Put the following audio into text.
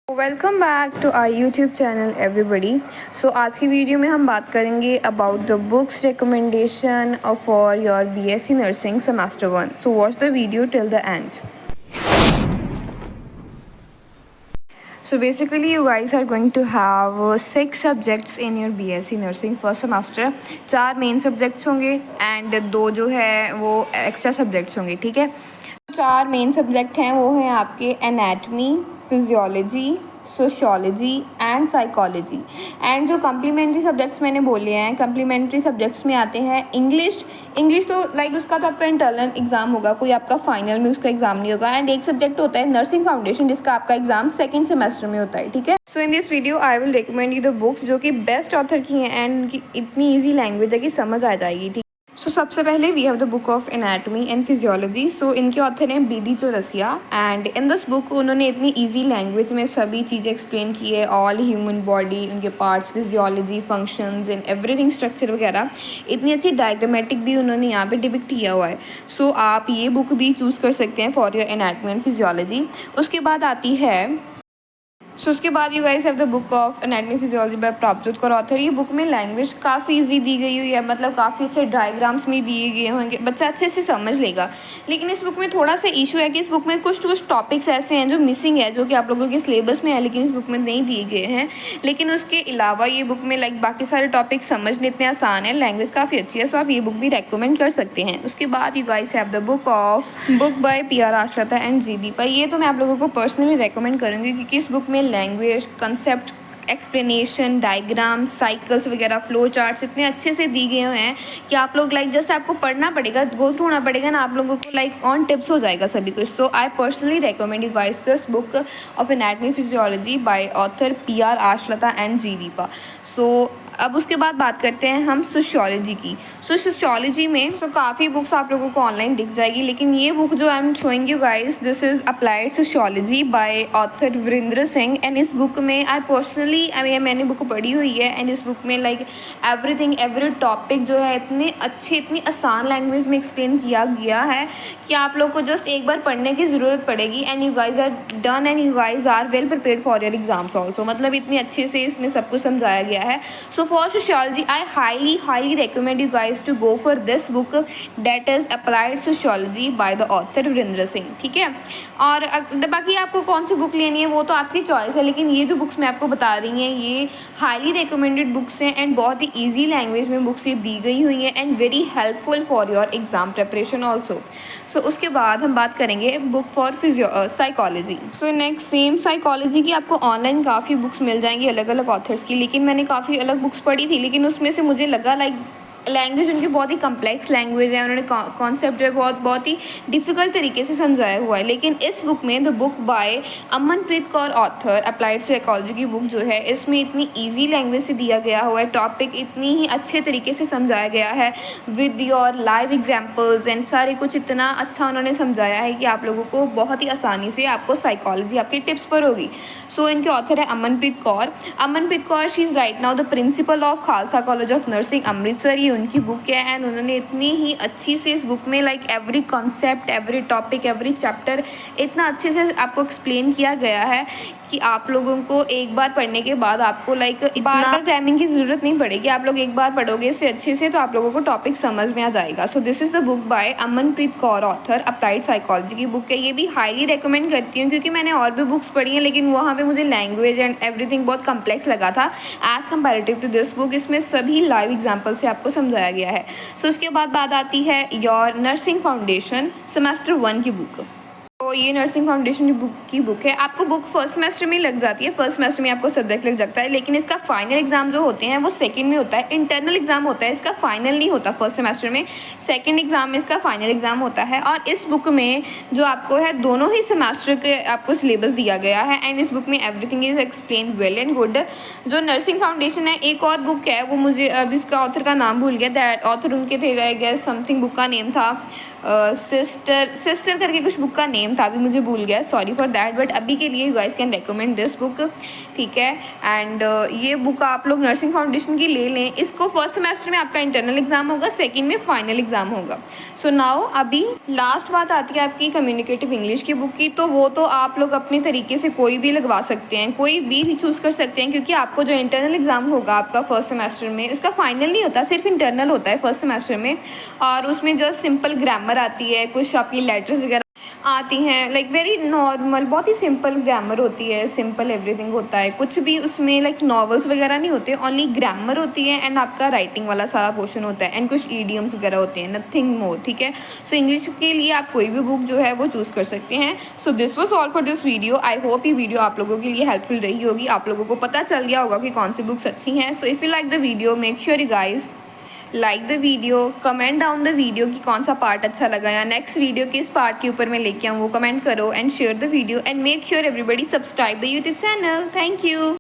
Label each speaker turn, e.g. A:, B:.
A: Welcome back to our YouTube channel everybody. So आज की video में हम बात करेंगे about the books recommendation for your BSc nursing semester 1। So watch the video till the end. So basically you guys are going to have 6 subjects in your BSc nursing first semester। 4 main subjects होंगे and 2 जो है वो extra subjects होंगे। ठीक है, 4 main subject हैं वो हैं आपके anatomy, physiology, sociology and psychology. And जो कम्प्लीमेंट्री सब्जेक्ट्स मैंने बोले हैं, कम्प्लीमेंट्री सब्जेक्ट्स में आते हैं इंग्लिश। तो लाइक उसका तो आपका इंटरनल एग्जाम होगा, कोई आपका फाइनल में उसका एग्जाम नहीं होगा। एंड एक सब्जेक्ट होता है नर्सिंग फाउंडेशन, जिसका आपका एग्जाम सेकंड सेमेस्टर में होता है। ठीक है, so in this video I will recommend you the books जो कि बेस्ट ऑथर की हैं एंड उनकी इतनी ईजी लैंग्वेज है कि समझ आ जाएगी। ठीक, सो सबसे पहले we have the book of anatomy and physiology. So इनके ऑथर हैं B D Chaurasia and in this book उन्होंने इतनी इजी लैंग्वेज में सभी चीज़ें एक्सप्लेन की है, ऑल ह्यूमन बॉडी, उनके parts, physiology, functions and everything, structure वगैरह। इतनी अच्छी डायग्रामेटिक भी उन्होंने यहाँ पे डिपिक्ट किया हुआ है। सो आप ये बुक भी चूज़ कर सकते हैं for your anatomy and physiology. उसके बाद आती है उसके बाद you guys have the book of anatomy physiology by Prabhjot Kaur author. ये बुक में लैंग्वेज काफ़ी इजी दी गई हुई है, मतलब काफ़ी अच्छे डायग्राम्स में दिए गए होंगे, बच्चा अच्छे से समझ लेगा। लेकिन इस बुक में थोड़ा सा इशू है कि इस बुक में कुछ टॉपिक्स ऐसे हैं जो मिसिंग है, जो कि आप लोगों के सिलेबस में है लेकिन इस बुक में नहीं दिए गए हैं। लेकिन उसके अलावा ये बुक में लाइक बाकी सारे टॉपिक समझने इतने आसान है, लैंग्वेज काफ़ी अच्छी है, सो आप ये बुक भी रेकमेंड कर सकते हैं। उसके बाद you guys have the book by PR Ashrata and G Deepa. ये तो मैं आप लोगों को पर्सनली रेकमेंड करूँगी क्योंकि इस बुक में language, concept, explanation, diagram, cycles वगैरह, फ्लो चार्ट्स इतने अच्छे से दी गए हैं कि आप लोग लाइक जस्ट आपको पढ़ना पड़ेगा, गो थ्रू होना पड़ेगा ना, आप लोगों को लाइक ऑन टिप्स हो जाएगा सभी कुछ। तो I personally recommend you guys this book of anatomy physiology by author PR Ashlata and G Deepa. So अब उसके बाद बात करते हैं हम सोशियोलॉजी की। सोशियोलॉजी में काफ़ी बुक्स आप लोगों को ऑनलाइन दिख जाएगी, लेकिन ये बुक जो I am showing you guys, this is applied sociology by author Virendra Singh. And इस बुक में आई पर्सनली मैंने बुक पढ़ी हुई है एंड इस बुक में लाइक एवरीथिंग, एवरी टॉपिक जो है इतने अच्छे, इतनी आसान लैंग्वेज में एक्सप्लेन किया गया है कि आप लोग को जस्ट एक बार पढ़ने की ज़रूरत पड़ेगी and you guys are done and you guys are well prepared for your exams also. मतलब इतने अच्छे से इसमें सब कुछ समझाया गया है। So for sociology I highly recommend you guys to go for this book that is applied sociology by the author Virendra Singh. ठीक है, और बाकी आपको कौन सी बुक लेनी है वो तो आपकी चॉइस है, लेकिन ये जो बुक्स मैं आपको बता रही हैं ये हाईली रिकमेंडेड बुक्स हैं एंड बहुत ही ईजी लैंग्वेज में बुक्स ये दी गई हुई हैं and very helpful for your exam preparation also. So उसके बाद हम बात करेंगे book for psychology. So next same psychology की आपको ऑनलाइन काफ़ी बुक्स मिल जाएंगी अलग अलग ऑथर्स की, लेकिन मैंने काफ़ी अलग बुक्स पढ़ी थी, लेकिन उसमें से मुझे लगा लाइक लैंग्वेज उनकी बहुत ही कम्प्लेक्स लैंग्वेज है, उन्होंने कॉन्सेप्ट जो है बहुत ही डिफ़िकल्ट तरीके से समझाया हुआ है। लेकिन इस बुक में the book bye Amanpreet Kaur author applied psychology की बुक जो है, इसमें इतनी इजी लैंग्वेज से दिया गया हुआ है, टॉपिक इतनी ही अच्छे तरीके से समझाया गया है with your live examples and सारे कुछ इतना अच्छा उन्होंने समझाया है कि आप लोगों को बहुत ही आसानी से आपको साइकोलॉजी आपके टिप्स पर होगी। सो इनके ऑथर है Amanpreet Kaur. She is right now the principle of Khalsa college of nursing Amritsar. ये उनकी बुक है एंड उन्होंने इतनी ही अच्छी से इस बुक में like every concept, every topic, every chapter इतना अच्छे से आपको एक्सप्लेन किया गया है कि आप लोगों को एक बार पढ़ने के बाद आपको लाइक बार क्राइमिंग की ज़रूरत नहीं पड़ेगी। आप लोग एक बार पढ़ोगे इसे अच्छे से तो आप लोगों को टॉपिक समझ में आ जाएगा। So this is the book bye Amanpreet Kaur author applied psychology की बुक है। ये भी हाईली रिकमेंड करती हूँ क्योंकि मैंने और भी बुक्स पढ़ी हैं, लेकिन वहाँ पे मुझे लैंग्वेज एंड एवरीथिंग बहुत कम्प्लेक्स लगा था as comparative to this book. इसमें सभी लाइव एग्जाम्पल से आपको समझाया गया है। सो उसके बाद बात आती है योर नर्सिंग फाउंडेशन सेमेस्टर 1 की बुक। तो ये नर्सिंग फाउंडेशन की बुक है। आपको बुक फर्स्ट सेमेस्टर में लग जाती है, फर्स्ट सेमेस्टर में आपको सब्जेक्ट लग जाता है, लेकिन इसका फाइनल एग्जाम जो होते हैं वो सेकंड में होता है। इंटरनल एग्जाम होता है, इसका फाइनल नहीं होता फर्स्ट सेमेस्टर में, सेकंड एग्जाम में इसका फाइनल एग्जाम होता है। और इस बुक में जो आपको है दोनों ही सेमेस्टर के आपको सिलेबस दिया गया है एंड इस बुक में everything is explain well and good. जो नर्सिंग फाउंडेशन है, एक और बुक है वो मुझे अभी उसका ऑथर का नाम भूल गया, दैट ऑथर उनके थे आई गेस समथिंग, बुक का नेम था सिस्टर करके कुछ बुक का नेम था, अभी मुझे भूल गया, सॉरी फॉर दैट, बट अभी के लिए you guys can recommend this book, ठीक है। एंड ये बुक आप लोग नर्सिंग फाउंडेशन की ले लें। इसको फर्स्ट सेमेस्टर में आपका इंटरनल एग्जाम होगा, सेकेंड में फाइनल एग्जाम होगा। सो नाउ अभी लास्ट बात आती है आपकी कम्युनिकेटिव इंग्लिश की बुक की। तो वो तो आप लोग अपने तरीके से कोई भी लगवा सकते हैं, कोई भी चूज़ कर सकते हैं, क्योंकि आपको जो इंटरनल एग्ज़ाम होगा आपका फर्स्ट सेमेस्टर में, उसका फाइनल नहीं होता, सिर्फ इंटरनल होता है फर्स्ट सेमेस्टर में। और उसमें जस्ट सिंपल ग्रामर आती है, कुछ आपकी लेटर्स वगैरह आती हैं, लाइक वेरी नॉर्मल, बहुत ही सिंपल ग्रामर होती है, सिंपल एवरीथिंग होता है, कुछ भी उसमें लाइक नॉवेल्स वगैरह नहीं होते, ओनली ग्रामर होती है एंड आपका राइटिंग वाला सारा पोर्शन होता है एंड कुछ ईडियम्स वगैरह होते हैं, नथिंग मोर, ठीक है। सो इंग्लिश के लिए आप कोई भी बुक जो है वो चूज़ कर सकते हैं। So this was all for this video. I hope ये वीडियो आप लोगों के लिए हेल्पफुल रही होगी, आप लोगों को पता चल गया होगा कि कौन सी बुक्स अच्छी हैं। So if you like the video, make sure you guys like the video, comment down the video कि कौन सा पार्ट अच्छा लगा या नेक्स्ट वीडियो किस पार्ट के ऊपर मैं लेके आऊँ वो कमेंट करो and share the video and make sure everybody subscribe the YouTube channel. Thank you.